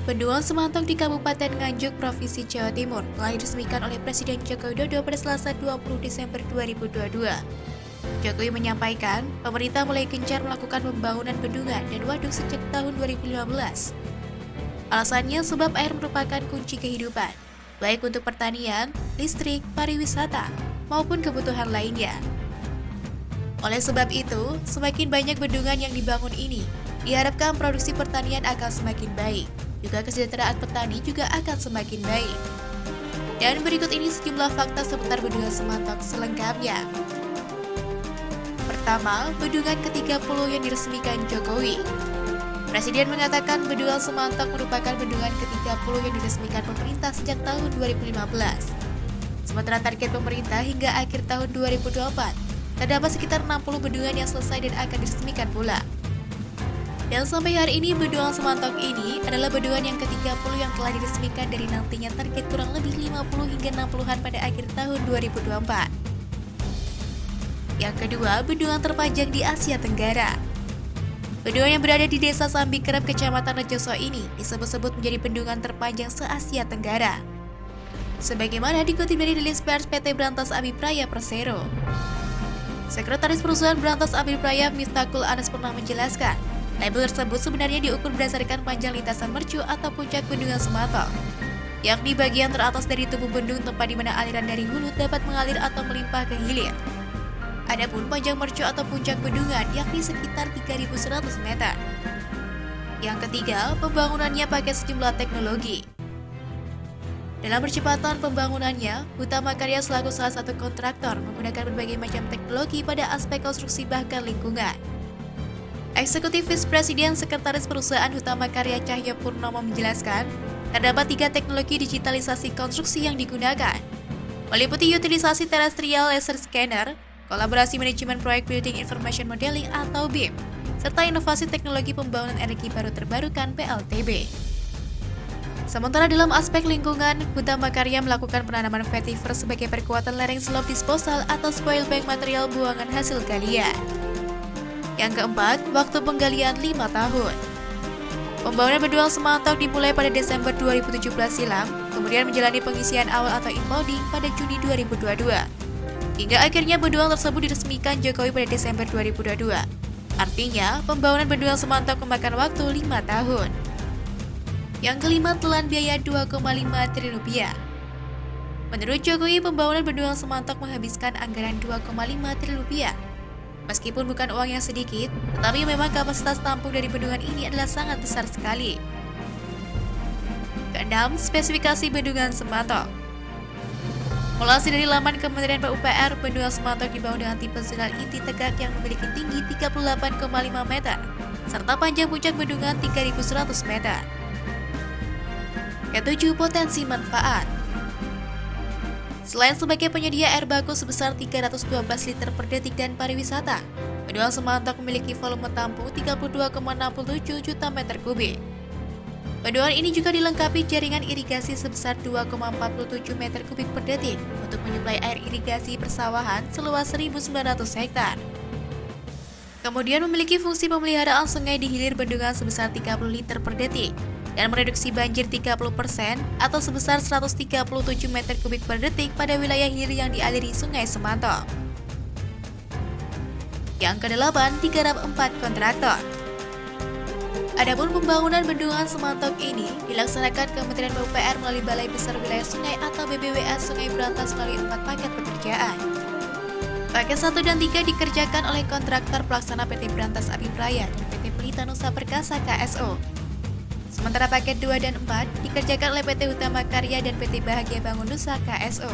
Bendungan Semantok di Kabupaten Nganjuk, Provinsi Jawa Timur telah diresmikan oleh Presiden Joko Widodo pada Selasa 20 Desember 2022. Jokowi menyampaikan, pemerintah mulai gencar melakukan pembangunan bendungan dan waduk sejak tahun 2015. Alasannya sebab air merupakan kunci kehidupan, baik untuk pertanian, listrik, pariwisata, maupun kebutuhan lainnya. Oleh sebab itu, semakin banyak bendungan yang dibangun ini, diharapkan produksi pertanian akan semakin baik. Juga kesejahteraan petani juga akan semakin baik. Dan berikut ini sejumlah fakta seputar Bendungan Semantok selengkapnya. Pertama, bendungan ke-30 yang diresmikan Jokowi. Presiden mengatakan Bendungan Semantok merupakan bendungan ke-30 yang diresmikan pemerintah sejak tahun 2015. Sementara target pemerintah hingga akhir tahun 2024, terdapat sekitar 60 bendungan yang selesai dan akan diresmikan pula. Dan sampai hari ini, Bendungan Semantok ini adalah bendungan yang ke-30 yang telah diresmikan dari nantinya target kurang lebih 50 hingga 60-an pada akhir tahun 2024. Yang kedua, bendungan terpanjang di Asia Tenggara. Bendungan yang berada di Desa Sambikerep, Kecamatan Rejoso ini disebut-sebut menjadi bendungan terpanjang se-Asia Tenggara. Sebagaimana dikutip dari rilis pers PT Brantas Abipraya Persero. Sekretaris Perusahaan Brantas Abipraya Miftahul Anas pernah menjelaskan, label tersebut sebenarnya diukur berdasarkan panjang lintasan mercu atau puncak Bendungan Semantok, yakni bagian teratas dari tubuh bendung tempat di mana aliran dari hulu dapat mengalir atau melimpah ke hilir. Adapun panjang mercu atau puncak bendungan yakni sekitar 3.100 meter. Yang ketiga, pembangunannya pakai sejumlah teknologi. Dalam percepatan pembangunannya, Hutama Karya selaku salah satu kontraktor menggunakan berbagai macam teknologi pada aspek konstruksi bahkan lingkungan. Eksekutif Vice Presiden Sekretaris Perusahaan Hutama Karya Cahyo Purnomo menjelaskan, terdapat 3 teknologi digitalisasi konstruksi yang digunakan, meliputi utilisasi terrestrial laser scanner, kolaborasi manajemen proyek Building Information Modeling atau BIM, serta inovasi teknologi pembangunan energi baru terbarukan PLTB. Sementara dalam aspek lingkungan, Hutama Karya melakukan penanaman vetiver sebagai perkuatan lereng slope disposal atau spoil bank material buangan hasil galian. Yang keempat, waktu penggalian 5 tahun. Pembangunan Bendungan Semantok dimulai pada Desember 2017 silam, kemudian menjalani pengisian awal atau impounding pada Juni 2022. Hingga akhirnya bendungan tersebut diresmikan Jokowi pada Desember 2022. Artinya, pembangunan Bendungan Semantok memakan waktu 5 tahun. Yang kelima, telan biaya 2,5 triliun rupiah. Menurut Jokowi, pembangunan Bendungan Semantok menghabiskan anggaran 2,5 triliun rupiah. Meskipun bukan uang yang sedikit, tetapi memang kapasitas tampung dari bendungan ini adalah sangat besar sekali. Keenam, spesifikasi Bendungan Semantok. Mulasi dari laman Kementerian PUPR, Bendungan Semantok dibangun dengan tipe zonal inti tegak yang memiliki tinggi 38,5 meter, serta panjang puncak bendungan 3.100 meter. Ketujuh, potensi manfaat. Selain sebagai penyedia air baku sebesar 312 liter per detik dan pariwisata, Bendungan Semantok memiliki volume tampung 32,67 juta meter kubik. Bendungan ini juga dilengkapi jaringan irigasi sebesar 2,47 meter kubik per detik untuk menyuplai air irigasi persawahan seluas 1.900 hektar. Kemudian memiliki fungsi pemeliharaan sungai di hilir bendungan sebesar 30 liter per detik dan mereduksi banjir 30% atau sebesar 137 meter kubik per detik pada wilayah hilir yang dialiri Sungai Semantok. Yang kedelapan, digarap 4 kontraktor. Adapun pembangunan Bendungan Semantok ini dilaksanakan Kementerian PUPR melalui Balai Besar Wilayah Sungai atau BBWA Sungai Berantas melalui 4 paket pekerjaan. Paket 1 dan 3 dikerjakan oleh kontraktor pelaksana PT Brantas Abipraya dan PT Pelita Nusa Perkasa KSO. Sementara paket 2 dan 4 dikerjakan oleh PT Hutama Karya dan PT Bahagia Bangun Nusa KSO.